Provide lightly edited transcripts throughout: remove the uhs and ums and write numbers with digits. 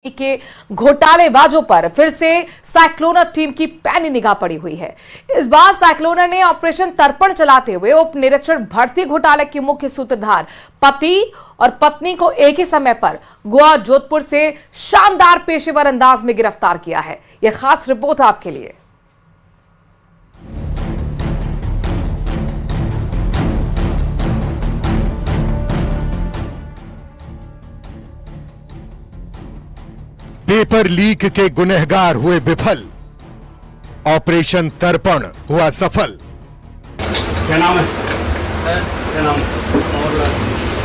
के घोटालेबाजों पर फिर से साइक्लोनर टीम की पैनी निगाह पड़ी हुई है। इस बार साइक्लोनर ने ऑपरेशन तर्पण चलाते हुए उप निरीक्षक भर्ती घोटाले के मुख्य सूत्रधार पति और पत्नी को एक ही समय पर गोवा जोधपुर से शानदार पेशेवर अंदाज में गिरफ्तार किया है। यह खास रिपोर्ट आपके लिए। पेपर लीक के गुनहगार हुए विफल, ऑपरेशन तर्पण हुआ सफल। क्या नाम है? क्या नाम?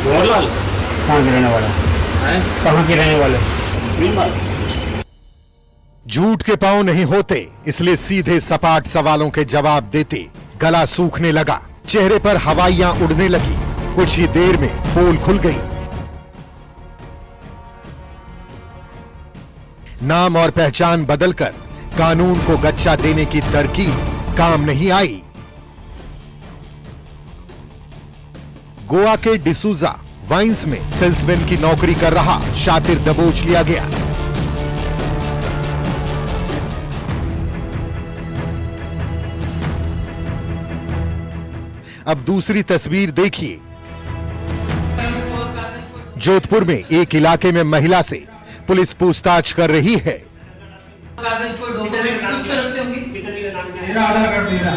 मोहनलाल। कहाँ के रहने वाला है? कहाँ के रहने वाले? झूठ के पांव नहीं होते, इसलिए सीधे सपाट सवालों के जवाब देते गला सूखने लगा, चेहरे पर हवाइयां उड़ने लगी। कुछ ही देर में पोल खुल गई। नाम और पहचान बदलकर कानून को गच्चा देने की तरकीब काम नहीं आई। गोवा के डिसूजा वाइन्स में सेल्समैन की नौकरी कर रहा शातिर दबोच लिया गया। अब दूसरी तस्वीर देखिए। जोधपुर में एक इलाके में महिला से पुलिस पूछताछ कर रही है। आधार कार्ड मेरा।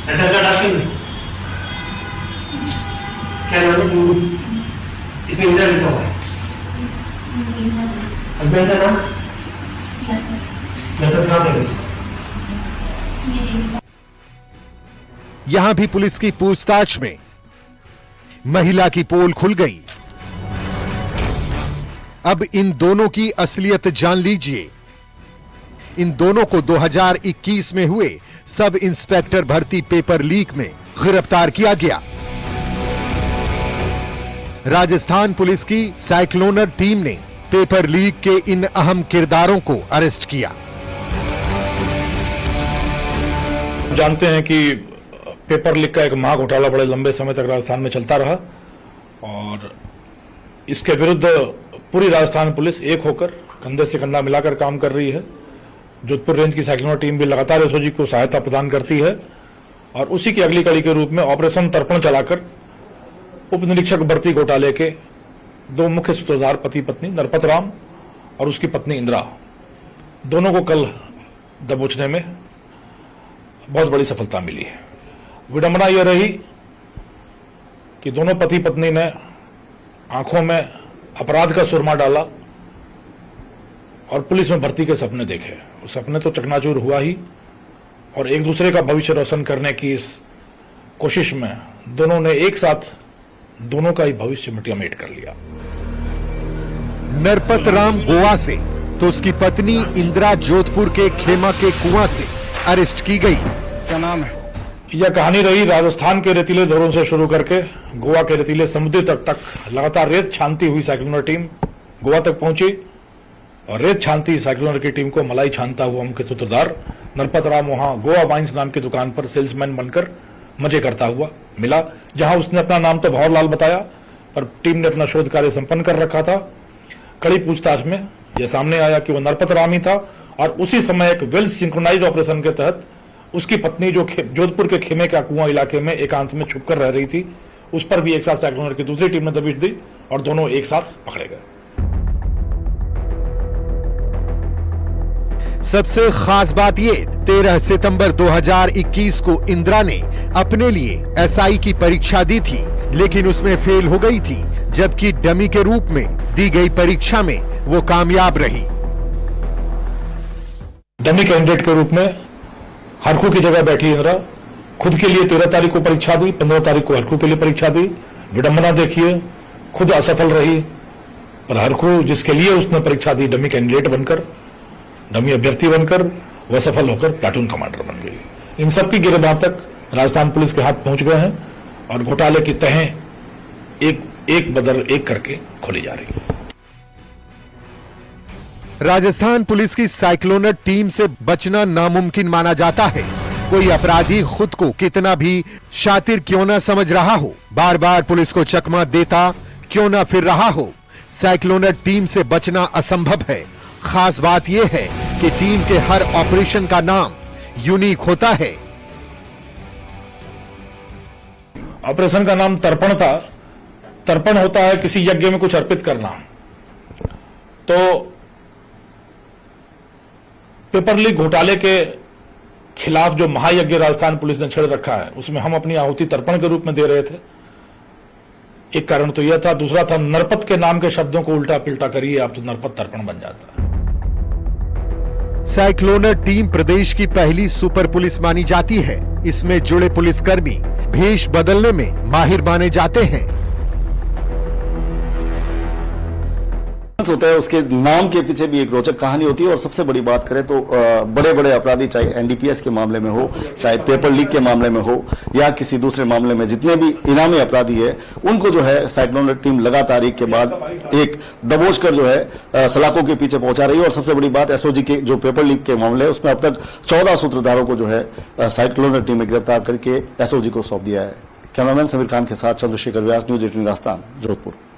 आधार कार्ड आपके क्या नाम है? इसमें इंडिया लिखा हुआ है। हस्बैंड का नाम? मतलब कहाँ पे? यहां भी पुलिस की पूछताछ में महिला की पोल खुल गई। अब इन दोनों की असलियत जान लीजिए। इन दोनों को 2021 में हुए सब इंस्पेक्टर भर्ती पेपर लीक में गिरफ्तार किया गया। राजस्थान पुलिस की साइक्लोनर टीम ने पेपर लीक के इन अहम किरदारों को अरेस्ट किया। जानते हैं कि पेपर लीक का एक महा घोटाला बड़े लंबे समय तक राजस्थान में चलता रहा और इसके विरुद्ध पूरी राजस्थान पुलिस एक होकर कंधे से कंधा मिलाकर काम कर रही है। जोधपुर रेंज की साइक्लोनर टीम भी लगातार एसओजी को सहायता प्रदान करती है और उसी की अगली कड़ी के रूप में ऑपरेशन तर्पण चलाकर उप निरीक्षक भर्ती घोटाले के दो मुख्य सूत्रधार पति पत्नी नरपत राम और उसकी पत्नी इंदिरा, दोनों को कल दबोचने में बहुत बड़ी सफलता मिली है। विडंबना यह रही कि दोनों पति पत्नी ने आंखों में अपराध का सुरमा डाला और पुलिस में भर्ती के सपने देखे। वो सपने तो चकनाचूर हुआ ही और एक दूसरे का भविष्य रोशन करने की इस कोशिश में दोनों ने एक साथ दोनों का ही भविष्य मिटियामेट कर लिया। नरपत राम गोवा से तो उसकी पत्नी इंदिरा जोधपुर के खेमा के कुआं से अरेस्ट की गई। क्या नाम है? यह कहानी रही राजस्थान के रेतीले धरों से शुरू करके गोवा के रेतीले समुद्री तट तक लगातार रेत छानती हुई साइक्लोनर टीम गोवा तक पहुंची और रेत छानती साइक्लोनर की टीम को मलाई छानता हुआ मुख्य सूत्रधार नरपत राम वहां गोवा वाइन्स नाम की दुकान पर सेल्समैन बनकर मजे करता हुआ मिला, जहां उसने अपना नाम तो भंवरलाल बताया पर टीम ने अपना शोध कार्य संपन्न कर रखा था। कड़ी पूछताछ में यह सामने आया कि वह नरपत राम ही था और उसी समय एक वेल सिंक्रोनाइज्ड ऑपरेशन के तहत उसकी पत्नी जो जोधपुर के खेमे का कुआं इलाके में एकांत में छुपकर रह रही थी, उस पर भी एक साथ साइक्लोनर की दूसरी टीम ने दबिश दी और दोनों एक साथ पकड़े गए। सबसे खास बात ये 13 सितंबर 2021 को इंदिरा ने अपने लिए एसआई की परीक्षा दी थी, लेकिन उसमें फेल हो गई थी, जबकि डमी के रूप में दी गई परीक्षा में वो कामयाब रही। डमी कैंडिडेट के रूप में हरखू की जगह बैठी इंदिरा खुद के लिए 13 तारीख को परीक्षा दी, 15 तारीख को हरखू के लिए परीक्षा दी। विडंबना देखिए, खुद असफल रही पर हरखू जिसके लिए उसने परीक्षा दी डमी कैंडिडेट बनकर, डमी अभ्यर्थी बनकर, वह सफल होकर प्लाटून कमांडर बन गई। इन सब की गिरफ्तार तक राजस्थान पुलिस के हाथ पहुंच गए हैं और घोटाले की तहें एक बदल एक करके खोली जा रही है। राजस्थान पुलिस की साइक्लोनर टीम से बचना नामुमकिन माना जाता है। कोई अपराधी खुद को कितना भी शातिर क्यों ना समझ रहा हो, बार बार पुलिस को चकमा देता क्यों ना फिर रहा हो, साइक्लोनर टीम से बचना असंभव है। खास बात यह है कि टीम के हर ऑपरेशन का नाम यूनिक होता है। ऑपरेशन का नाम तर्पण था। तर्पण होता है किसी यज्ञ में कुछ अर्पित करना। तो पेपर लीक घोटाले के खिलाफ जो महायज्ञ राजस्थान पुलिस ने छेड़ रखा है, उसमें हम अपनी आहुति तर्पण के रूप में दे रहे थे। एक कारण तो यह था। दूसरा था नरपत के नाम के शब्दों को उल्टा पिल्टा करिए आप तो नरपत तर्पण बन जाता है। साइक्लोनर टीम प्रदेश की पहली सुपर पुलिस मानी जाती है। इसमें जुड़े पुलिसकर्मी भेष बदलने में माहिर माने जाते हैं। होता है उसके नाम के पीछे भी एक रोचक कहानी होती है। और सबसे बड़ी बात करें तो बड़े बड़े अपराधी, चाहे एनडीपीएस के मामले में हो, चाहे पेपर लीक के मामले में हो, या किसी दूसरे मामले में, जितने भी इनामी अपराधी है उनको जो है साइक्लोनर टीम लगातार एक के बाद एक दबोच कर जो है सलाखों के पीछे पहुंचा रही है। और सबसे बड़ी बात, एसओजी के जो पेपर लीक के मामले है उसमें अब तक 14 सूत्रधारों को जो है साइक्लोनर टीम ने गिरफ्तार करके एसओजी को सौंप दिया है। कैमरामैन समीर खान के साथ चंद्रशेखर व्यास, न्यूज 18 राजस्थान, जोधपुर।